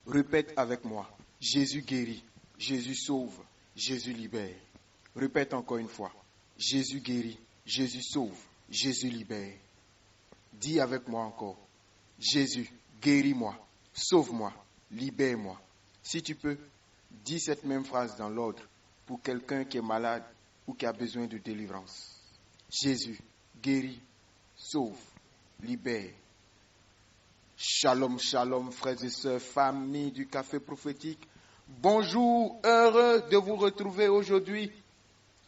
Répète avec moi. Jésus guérit, Jésus sauve, Jésus libère. Répète encore une fois. Jésus guérit, Jésus sauve, Jésus libère. Dis avec moi encore. Jésus, guéris-moi, sauve-moi, libère-moi. Si tu peux, dis cette même phrase dans l'ordre pour quelqu'un qui est malade ou qui a besoin de délivrance. Jésus, guéris, sauve, libère. Shalom, shalom, frères et sœurs, famille du Café Prophétique. Bonjour, heureux de vous retrouver aujourd'hui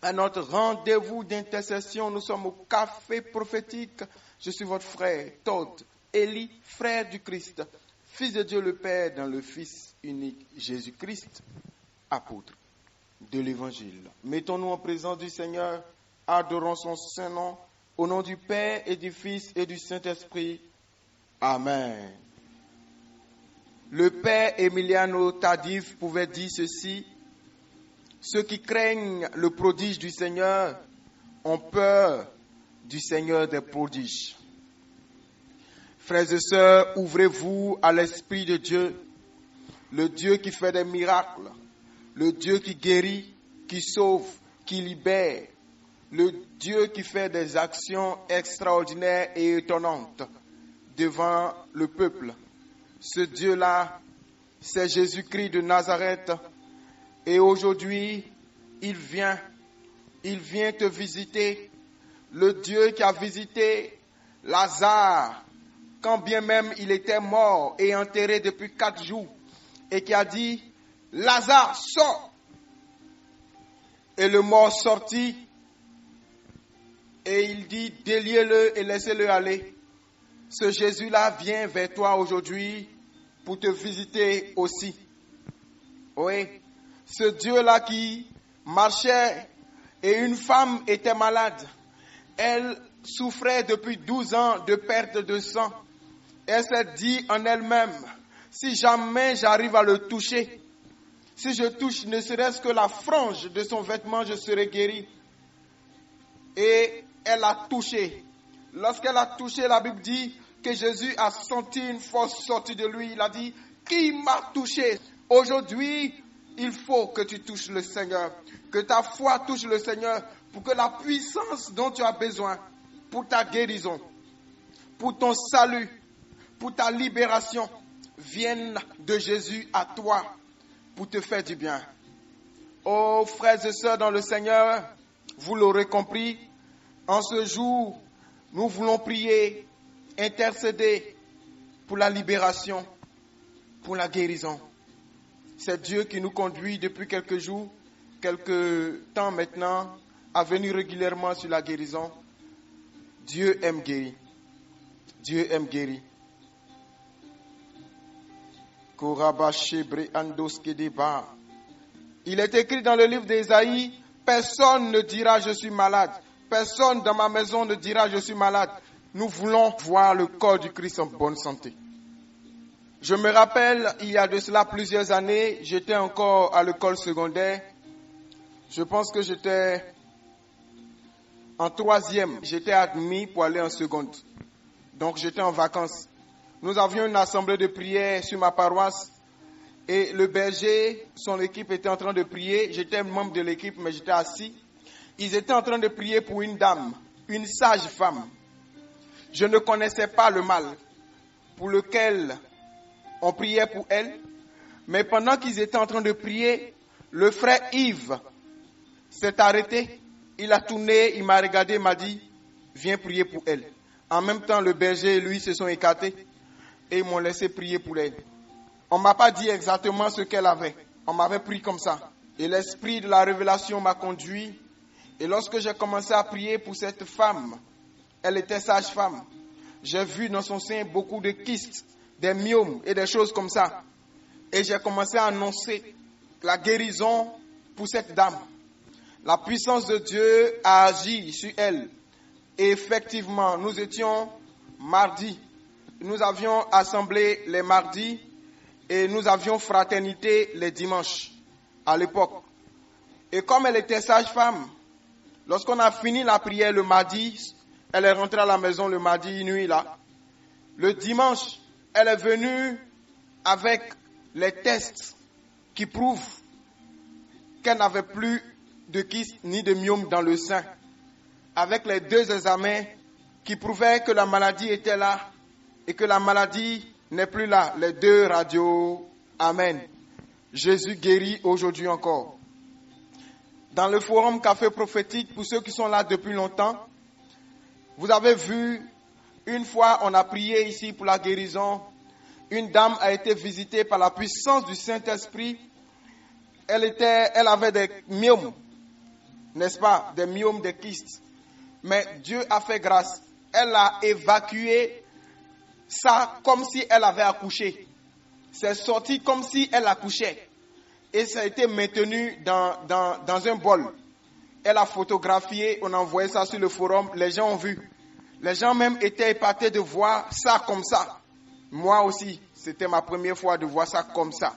à notre rendez-vous d'intercession. Nous sommes au Café Prophétique. Je suis votre frère, Todd Eli, frère du Christ, Fils de Dieu le Père dans le Fils unique Jésus-Christ, apôtre de l'Évangile. Mettons-nous en présence du Seigneur, adorons son saint nom, au nom du Père et du Fils et du Saint-Esprit. Amen. Le père Emiliano Tardif pouvait dire ceci: ceux qui craignent le prodige du Seigneur ont peur du Seigneur des prodiges. Frères et sœurs, ouvrez-vous à l'Esprit de Dieu, le Dieu qui fait des miracles, le Dieu qui guérit, qui sauve, qui libère, le Dieu qui fait des actions extraordinaires et étonnantes devant le peuple. Ce Dieu-là, c'est Jésus-Christ de Nazareth. Et aujourd'hui, il vient te visiter. Le Dieu qui a visité Lazare, quand bien même il était mort et enterré depuis 4 jours, et qui a dit, Lazare, sors. Et le mort sortit, et il dit, déliez-le et laissez-le aller. Ce Jésus-là vient vers toi aujourd'hui pour te visiter aussi. Oui, ce Dieu-là qui marchait et une femme était malade. Elle souffrait depuis 12 ans de perte de sang. Elle s'est dit en elle-même, si jamais j'arrive à le toucher, si je touche ne serait-ce que la frange de son vêtement, je serai guérie. Et elle a touché. Lorsqu'elle a touché, la Bible dit que Jésus a senti une force sortir de lui. Il a dit, qui m'a touché? Aujourd'hui, il faut que tu touches le Seigneur, que ta foi touche le Seigneur, pour que la puissance dont tu as besoin, pour ta guérison, pour ton salut, pour ta libération, vienne de Jésus à toi, pour te faire du bien. Oh, frères et sœurs dans le Seigneur, vous l'aurez compris, en ce jour, nous voulons prier, intercéder pour la libération, pour la guérison. C'est Dieu qui nous conduit depuis quelques jours, quelques temps maintenant, à venir régulièrement sur la guérison. Dieu aime guérir. Dieu aime guérir. Il est écrit dans le livre d'Ésaïe, personne ne dira je suis malade. Personne dans ma maison ne dira je suis malade. Nous voulons voir le corps du Christ en bonne santé. Je me rappelle, il y a de cela plusieurs années, j'étais encore à l'école secondaire. Je pense que j'étais en 3e. J'étais admis pour aller en seconde. Donc j'étais en vacances. Nous avions une assemblée de prière sur ma paroisse. Et le berger, son équipe était en train de prier. J'étais membre de l'équipe, mais j'étais assis. Ils étaient en train de prier pour une dame, une sage femme. Je ne connaissais pas le mal pour lequel on priait pour elle. Mais pendant qu'ils étaient en train de prier, le frère Yves s'est arrêté. Il a tourné, il m'a regardé, il m'a dit, viens prier pour elle. En même temps, le berger et lui se sont écartés et ils m'ont laissé prier pour elle. On ne m'a pas dit exactement ce qu'elle avait. On m'avait pris comme ça. Et l'esprit de la révélation m'a conduit. Et lorsque j'ai commencé à prier pour cette femme, elle était sage-femme. J'ai vu dans son sein beaucoup de kystes, des myomes et des choses comme ça. Et j'ai commencé à annoncer la guérison pour cette dame. La puissance de Dieu a agi sur elle. Et effectivement, nous étions mardi. Nous avions assemblée les mardis et nous avions fraternité les dimanches à l'époque. Et comme elle était sage-femme, lorsqu'on a fini la prière le mardi, elle est rentrée à la maison le mardi nuit là. Le dimanche, elle est venue avec les tests qui prouvent qu'elle n'avait plus de kyste ni de myome dans le sein, avec les 2 examens qui prouvaient que la maladie était là et que la maladie n'est plus là, les 2 radios. Amen. Jésus guérit aujourd'hui encore. Dans le forum Café Prophétique, pour ceux qui sont là depuis longtemps, vous avez vu, une fois on a prié ici pour la guérison, une dame a été visitée par la puissance du Saint-Esprit. Elle avait des myomes, n'est-ce pas, des myomes, des kystes. Mais Dieu a fait grâce. Elle a évacué ça comme si elle avait accouché. C'est sorti comme si elle accouchait. Et ça a été maintenu dans un bol. Elle a photographié, on a envoyé ça sur le forum, les gens ont vu. Les gens même étaient épatés de voir ça comme ça. Moi aussi, c'était ma première fois de voir ça comme ça.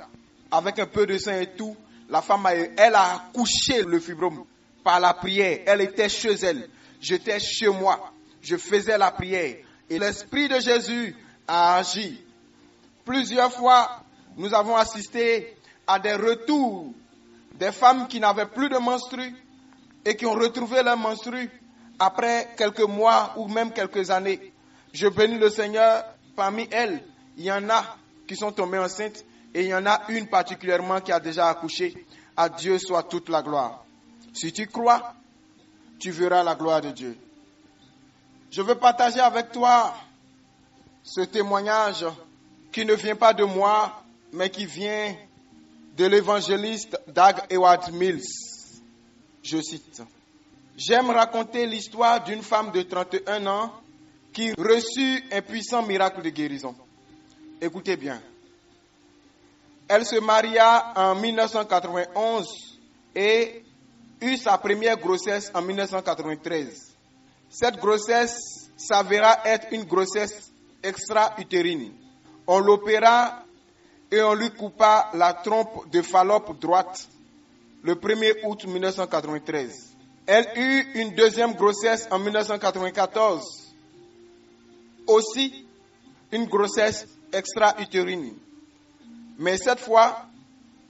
Avec un peu de sang et tout, la femme, elle a accouché le fibrome par la prière. Elle était chez elle, j'étais chez moi. Je faisais la prière. Et l'Esprit de Jésus a agi. Plusieurs fois, nous avons assisté à des retours des femmes qui n'avaient plus de menstrues et qui ont retrouvé leurs menstrues après quelques mois ou même quelques années. Je bénis le Seigneur, parmi elles, il y en a qui sont tombées enceintes et il y en a une particulièrement qui a déjà accouché. À Dieu soit toute la gloire. Si tu crois, tu verras la gloire de Dieu. Je veux partager avec toi ce témoignage qui ne vient pas de moi, mais qui vient de l'évangéliste Doug Howard Mills. Je cite. « J'aime raconter l'histoire d'une femme de 31 ans qui reçut un puissant miracle de guérison. Écoutez bien. Elle se maria en 1991 et eut sa première grossesse en 1993. Cette grossesse s'avéra être une grossesse extra-utérine. On l'opéra et on lui coupa la trompe de Fallope droite le 1er août 1993. Elle eut une deuxième grossesse en 1994. Aussi une grossesse extra-utérine. Mais cette fois,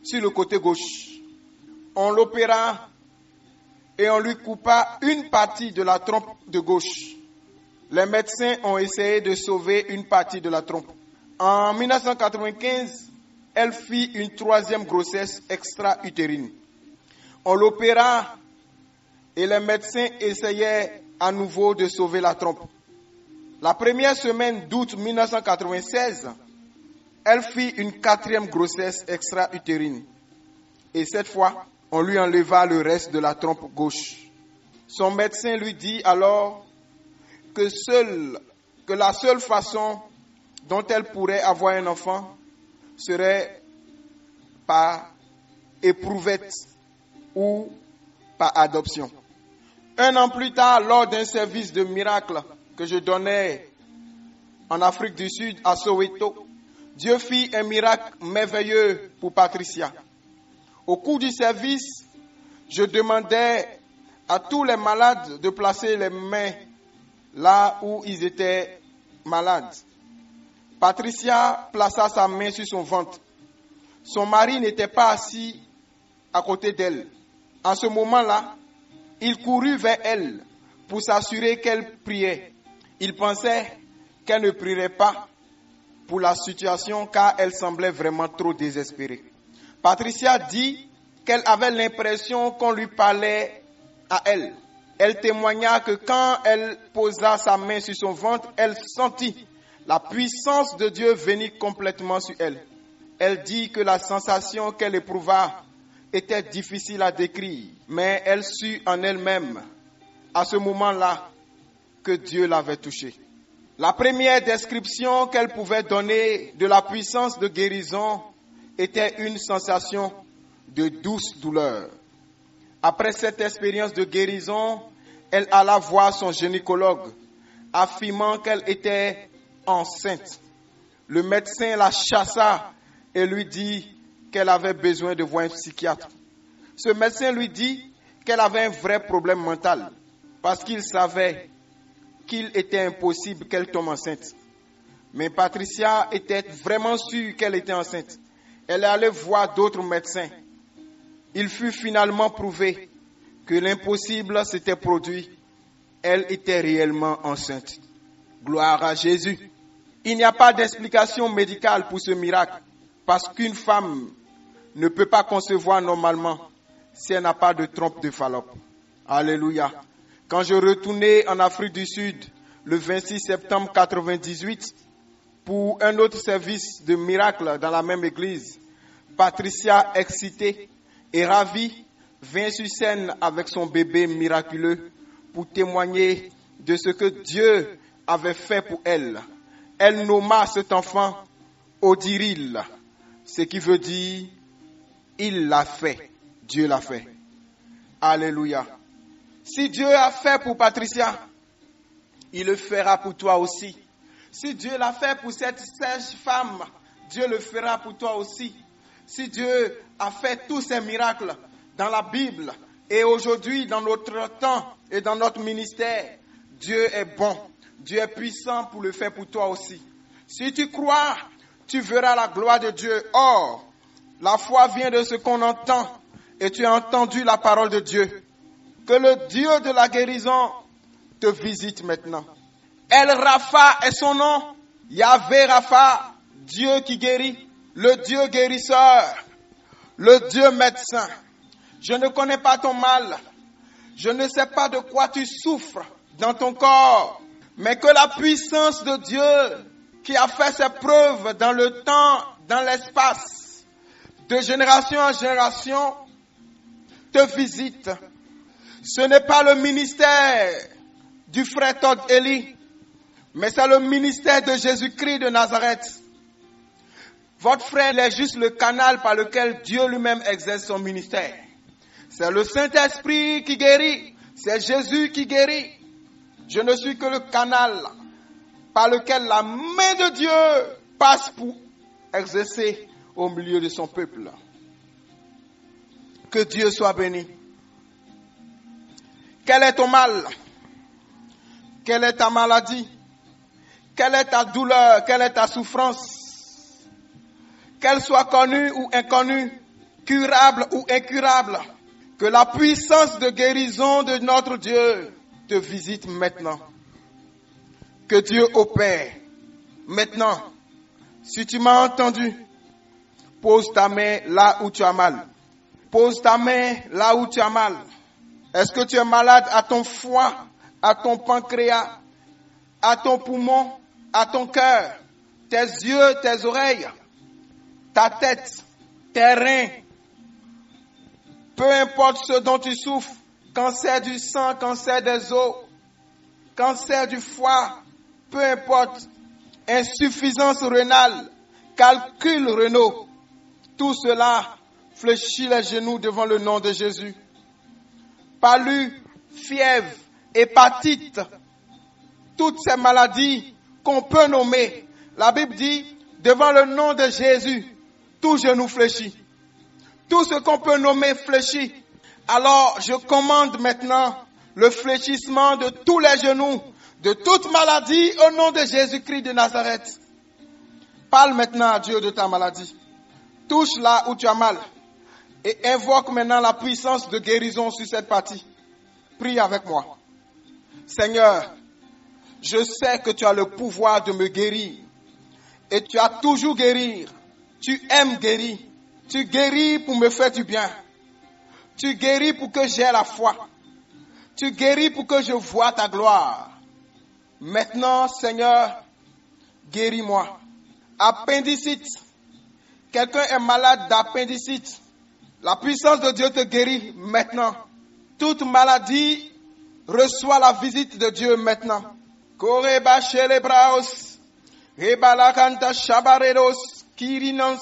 sur le côté gauche. On l'opéra et on lui coupa une partie de la trompe de gauche. Les médecins ont essayé de sauver une partie de la trompe. En 1995, elle fit une troisième grossesse extra-utérine. On l'opéra et les médecins essayaient à nouveau de sauver la trompe. La première semaine d'août 1996, elle fit une quatrième grossesse extra-utérine. Et cette fois, on lui enleva le reste de la trompe gauche. Son médecin lui dit alors que la seule façon dont elle pourrait avoir un enfant serait par éprouvette ou par adoption. Un an plus tard, lors d'un service de miracle que je donnais en Afrique du Sud, à Soweto, Dieu fit un miracle merveilleux pour Patricia. Au cours du service, je demandais à tous les malades de placer les mains là où ils étaient malades. Patricia plaça sa main sur son ventre. Son mari n'était pas assis à côté d'elle. En ce moment-là, il courut vers elle pour s'assurer qu'elle priait. Il pensait qu'elle ne prierait pas pour la situation car elle semblait vraiment trop désespérée. Patricia dit qu'elle avait l'impression qu'on lui parlait à elle. Elle témoigna que quand elle posa sa main sur son ventre, elle sentit la puissance de Dieu venir complètement sur elle. Elle dit que la sensation qu'elle éprouva était difficile à décrire, mais elle sut en elle-même, à ce moment-là, que Dieu l'avait touchée. La première description qu'elle pouvait donner de la puissance de guérison était une sensation de douce douleur. Après cette expérience de guérison, elle alla voir son gynécologue, affirmant qu'elle était enceinte. Le médecin la chassa et lui dit qu'elle avait besoin de voir un psychiatre. Ce médecin lui dit qu'elle avait un vrai problème mental parce qu'il savait qu'il était impossible qu'elle tombe enceinte. Mais Patricia était vraiment sûre qu'elle était enceinte. Elle est allée voir d'autres médecins. Il fut finalement prouvé que l'impossible s'était produit. Elle était réellement enceinte. Gloire à Jésus. Il n'y a pas d'explication médicale pour ce miracle, parce qu'une femme ne peut pas concevoir normalement si elle n'a pas de trompe de Fallope. Alléluia. Quand je retournais en Afrique du Sud le 26 septembre 1998 pour un autre service de miracle dans la même église, Patricia, excitée et ravie, vint sur scène avec son bébé miraculeux pour témoigner de ce que Dieu avait fait pour elle. Elle nomma cet enfant Odiril, ce qui veut dire « il l'a fait ». Dieu l'a fait. Alléluia. Si Dieu a fait pour Patricia, il le fera pour toi aussi. Si Dieu l'a fait pour cette sage femme, Dieu le fera pour toi aussi. Si Dieu a fait tous ces miracles dans la Bible et aujourd'hui dans notre temps et dans notre ministère, Dieu est bon. Dieu est puissant pour le faire pour toi aussi. Si tu crois, tu verras la gloire de Dieu. Or, la foi vient de ce qu'on entend. Et tu as entendu la parole de Dieu. Que le Dieu de la guérison te visite maintenant. El Rapha est son nom. Yahvé Rapha, Dieu qui guérit. Le Dieu guérisseur. Le Dieu médecin. Je ne connais pas ton mal. Je ne sais pas de quoi tu souffres dans ton corps. Mais que la puissance de Dieu qui a fait ses preuves dans le temps, dans l'espace, de génération en génération, te visite. Ce n'est pas le ministère du frère Todd Eli, mais c'est le ministère de Jésus-Christ de Nazareth. Votre frère est juste le canal par lequel Dieu lui-même exerce son ministère. C'est le Saint-Esprit qui guérit, c'est Jésus qui guérit. Je ne suis que le canal par lequel la main de Dieu passe pour exercer au milieu de son peuple. Que Dieu soit béni. Quel est ton mal? Quelle est ta maladie? Quelle est ta douleur? Quelle est ta souffrance? Qu'elle soit connue ou inconnue, curable ou incurable, que la puissance de guérison de notre Dieu te visite maintenant. Que Dieu opère maintenant. Si tu m'as entendu, pose ta main là où tu as mal. Pose ta main là où tu as mal. Est-ce que tu es malade à ton foie, à ton pancréas, à ton poumon, à ton cœur, tes yeux, tes oreilles, ta tête, tes reins? Peu importe ce dont tu souffres, cancer du sang, cancer des os, cancer du foie, peu importe, insuffisance rénale, calcul rénaux, tout cela fléchit les genoux devant le nom de Jésus. Palu, fièvre, hépatite, toutes ces maladies qu'on peut nommer, la Bible dit, devant le nom de Jésus, tout genou fléchit. Tout ce qu'on peut nommer fléchit. Alors, je commande maintenant le fléchissement de tous les genoux, de toute maladie, au nom de Jésus-Christ de Nazareth. Parle maintenant à Dieu de ta maladie. Touche là où tu as mal. Et invoque maintenant la puissance de guérison sur cette partie. Prie avec moi. Seigneur, je sais que tu as le pouvoir de me guérir. Et tu as toujours guéri. Tu aimes guérir. Tu guéris pour me faire du bien. Tu guéris pour que j'aie la foi. Tu guéris pour que je voie ta gloire. Maintenant, Seigneur, guéris-moi. Appendicite. Quelqu'un est malade d'appendicite. La puissance de Dieu te guérit maintenant. Toute maladie reçoit la visite de Dieu maintenant. Koreba shelebraos, rebalakanta shabareros, kirinans.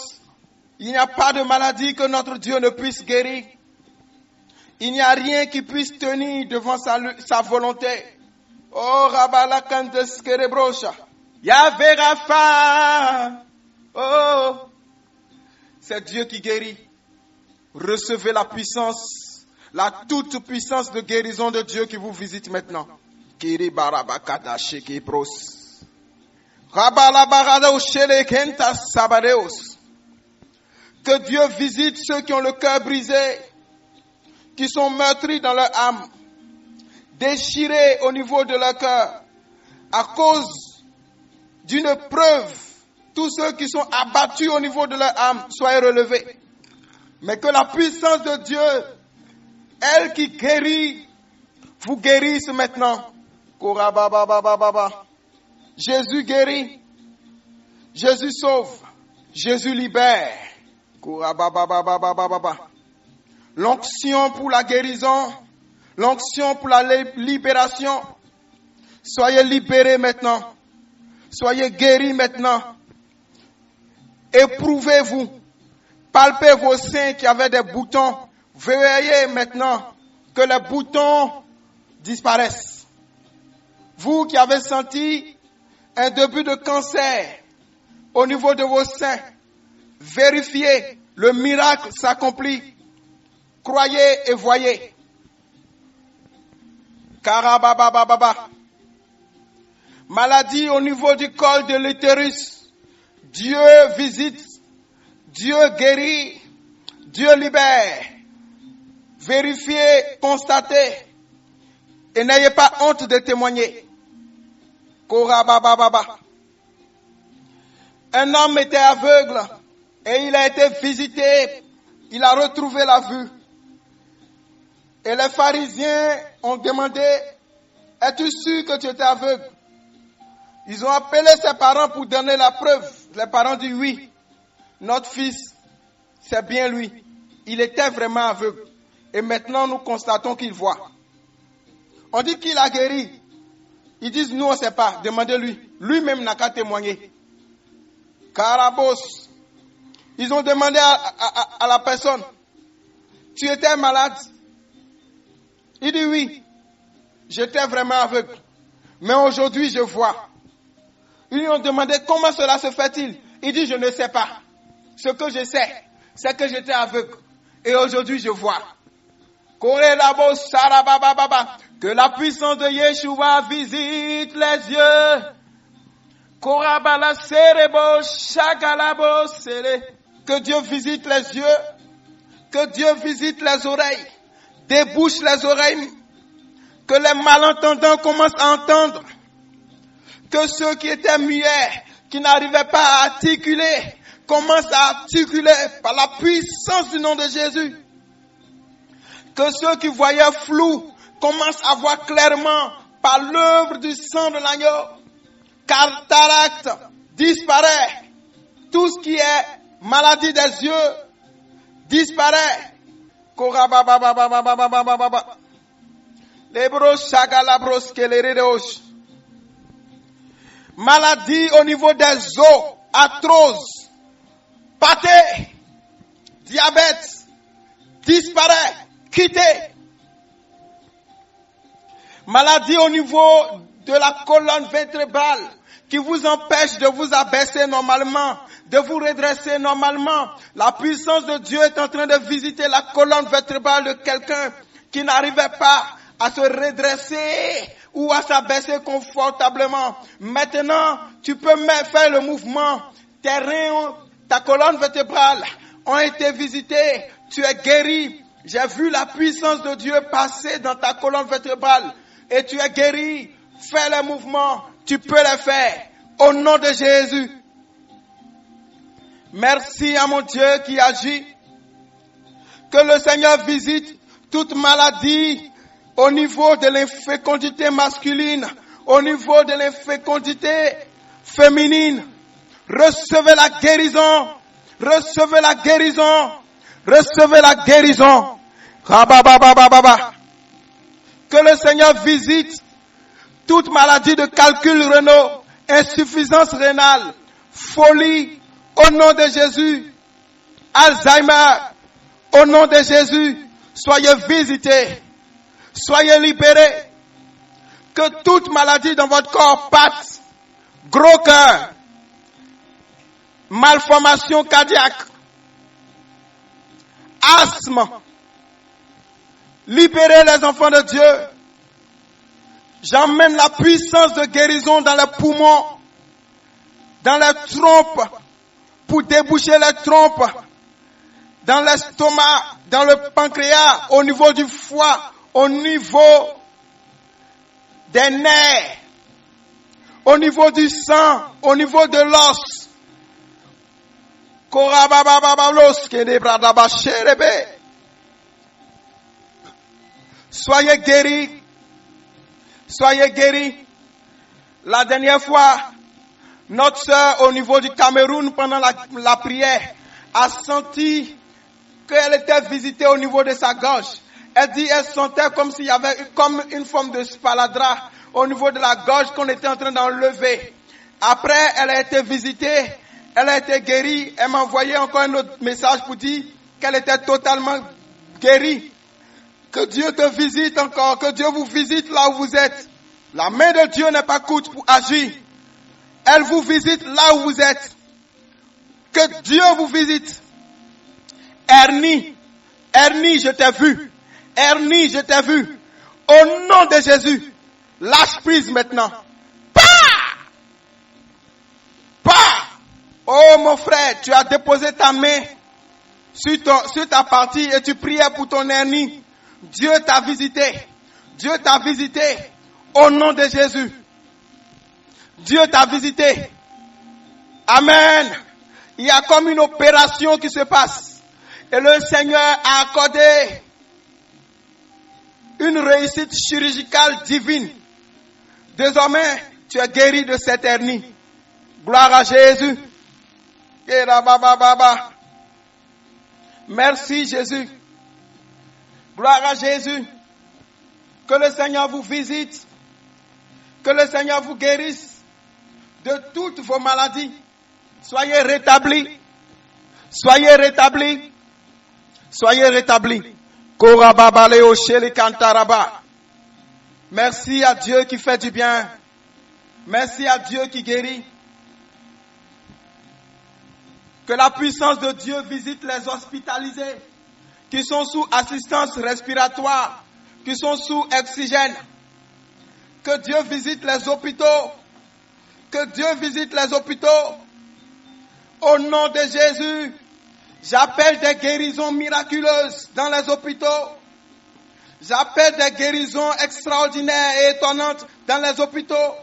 Il n'y a pas de maladie que notre Dieu ne puisse guérir. Il n'y a rien qui puisse tenir devant sa volonté. Oh, rabalakanta skerebrosha. Yahvé Rapha. Oh, c'est Dieu qui guérit. Recevez la puissance, la toute puissance de guérison de Dieu qui vous visite maintenant. Kiri barabakada sheke bros. Rabalabarado shele kenta sabareos. Que Dieu visite ceux qui ont le cœur brisé, qui sont meurtris dans leur âme, déchirés au niveau de leur cœur, à cause d'une preuve. Tous ceux qui sont abattus au niveau de leur âme soient relevés. Mais que la puissance de Dieu, elle qui guérit, vous guérisse maintenant. Jésus guérit, Jésus sauve, Jésus libère. L'onction pour la guérison, l'onction pour la libération. Soyez libérés maintenant. Soyez guéris maintenant. Éprouvez-vous. Palpez vos seins qui avaient des boutons. Veillez maintenant que les boutons disparaissent. Vous qui avez senti un début de cancer au niveau de vos seins, vérifiez, le miracle s'accomplit. Croyez et voyez. Karababababa. Maladie au niveau du col de l'utérus. Dieu visite, Dieu guérit, Dieu libère. Vérifiez, constatez et n'ayez pas honte de témoigner. Korabababa. Un homme était aveugle et il a été visité, il a retrouvé la vue. Et les pharisiens ont demandé, es-tu sûr que tu étais aveugle? Ils ont appelé ses parents pour donner la preuve. Les parents disent oui, notre fils, c'est bien lui. Il était vraiment aveugle. Et maintenant, nous constatons qu'il voit. On dit qu'il a guéri. Ils disent, nous, on ne sait pas. Demandez-lui. Lui-même n'a qu'à témoigner. Carabos. Ils ont demandé à la personne, tu étais malade? Il dit oui, j'étais vraiment aveugle. Mais aujourd'hui, je vois. Ils lui ont demandé comment cela se fait-il? Il dit, je ne sais pas. Ce que je sais, c'est que j'étais aveugle. Et aujourd'hui, je vois. Que la puissance de Yeshua visite les yeux. Que Dieu visite les yeux. Que Dieu visite les oreilles. Débouche les oreilles. Que les malentendants commencent à entendre. Que ceux qui étaient muets, qui n'arrivaient pas à articuler, commencent à articuler par la puissance du nom de Jésus. Que ceux qui voyaient flou commencent à voir clairement par l'œuvre du sang de l'agneau. Cataracte disparaît. Tout ce qui est maladie des yeux disparaît. Maladie au niveau des os, arthrose, pâté, diabète, disparaît, quittez. Maladie au niveau de la colonne vertébrale qui vous empêche de vous abaisser normalement, de vous redresser normalement. La puissance de Dieu est en train de visiter la colonne vertébrale de quelqu'un qui n'arrivait pas à se redresser ou à s'abaisser confortablement. Maintenant, tu peux même faire le mouvement. Tes reins, ta colonne vertébrale ont été visités. Tu es guéri. J'ai vu la puissance de Dieu passer dans ta colonne vertébrale. Et tu es guéri. Fais le mouvement. Tu peux le faire. Au nom de Jésus. Merci à mon Dieu qui agit. Que le Seigneur visite toute maladie au niveau de l'infécondité masculine, au niveau de l'infécondité féminine. Recevez la guérison. Recevez la guérison. Recevez la guérison. Que le Seigneur visite toute maladie de calcul rénal, insuffisance rénale, folie, au nom de Jésus. Alzheimer, au nom de Jésus. Soyez visités. Soyez libérés. Que toute maladie dans votre corps parte. Gros cœur. Malformation cardiaque. Asthme. Libérez les enfants de Dieu. J'emmène la puissance de guérison dans les poumons, dans les trompes, pour déboucher les trompes, dans l'estomac, dans le pancréas, au niveau du foie, au niveau des nerfs, au niveau du sang, au niveau de l'os. Soyez guéris. Soyez guéris. La dernière fois, notre sœur au niveau du Cameroun, pendant la prière, a senti qu'elle était visitée au niveau de sa gorge. Elle dit elle sentait comme s'il y avait comme une forme de sparadrap au niveau de la gorge qu'on était en train d'enlever. Après, elle a été visitée, elle a été guérie. Elle m'a envoyé encore un autre message pour dire qu'elle était totalement guérie. Que Dieu te visite encore, que Dieu vous visite là où vous êtes. La main de Dieu n'est pas courte pour agir. Elle vous visite là où vous êtes. Que Dieu vous visite. Ernie, je t'ai vu. Ernie, je t'ai vu. Au nom de Jésus, lâche prise maintenant. Oh mon frère, tu as déposé ta main sur ta partie et tu priais pour ton hernie. Dieu t'a visité. Dieu t'a visité. Au nom de Jésus. Dieu t'a visité. Amen. Il y a comme une opération qui se passe. Et le Seigneur a accordé une réussite chirurgicale divine. Désormais, tu es guéri de cette hernie. Gloire à Jésus. Merci Jésus. Gloire à Jésus. Que le Seigneur vous visite. Que le Seigneur vous guérisse de toutes vos maladies. Soyez rétablis. Soyez rétablis. Soyez rétablis. Merci à Dieu qui fait du bien. Merci à Dieu qui guérit. Que la puissance de Dieu visite les hospitalisés qui sont sous assistance respiratoire, qui sont sous oxygène. Que Dieu visite les hôpitaux. Que Dieu visite les hôpitaux. Au nom de Jésus, j'appelle des guérisons miraculeuses dans les hôpitaux. J'appelle des guérisons extraordinaires et étonnantes dans les hôpitaux.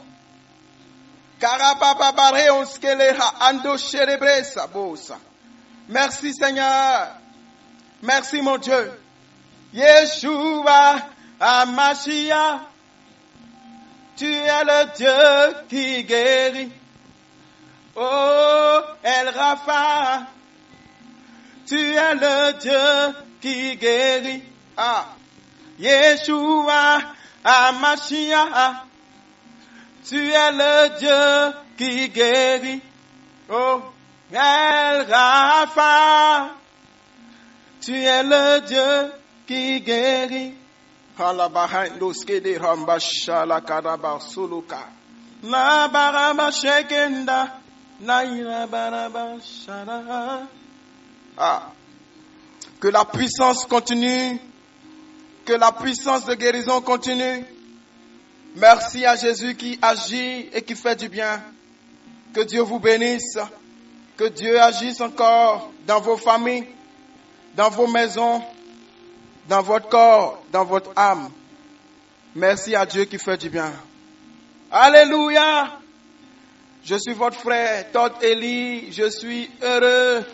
Merci Seigneur. Merci mon Dieu. Yeshua Amashia, tu es le Dieu qui guérit. Oh El Rapha, tu es le Dieu qui guérit. Yeshua Amashia, tu es le Dieu qui guérit. Oh El Rapha, tu es le Dieu qui guérit. Que la puissance continue. Que la puissance de guérison continue. Merci à Jésus qui agit et qui fait du bien. Que Dieu vous bénisse. Que Dieu agisse encore dans vos familles, dans vos maisons, dans votre corps, dans votre âme. Merci à Dieu qui fait du bien. Alléluia. Je suis votre frère Todd Eli. Je suis heureux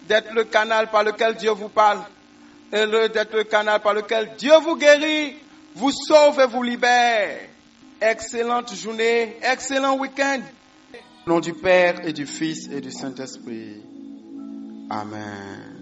d'être le canal par lequel Dieu vous parle. Heureux d'être le canal par lequel Dieu vous guérit, vous sauve et vous libère. Excellente journée, excellent week-end. Au nom du Père et du Fils et du Saint-Esprit. Amen.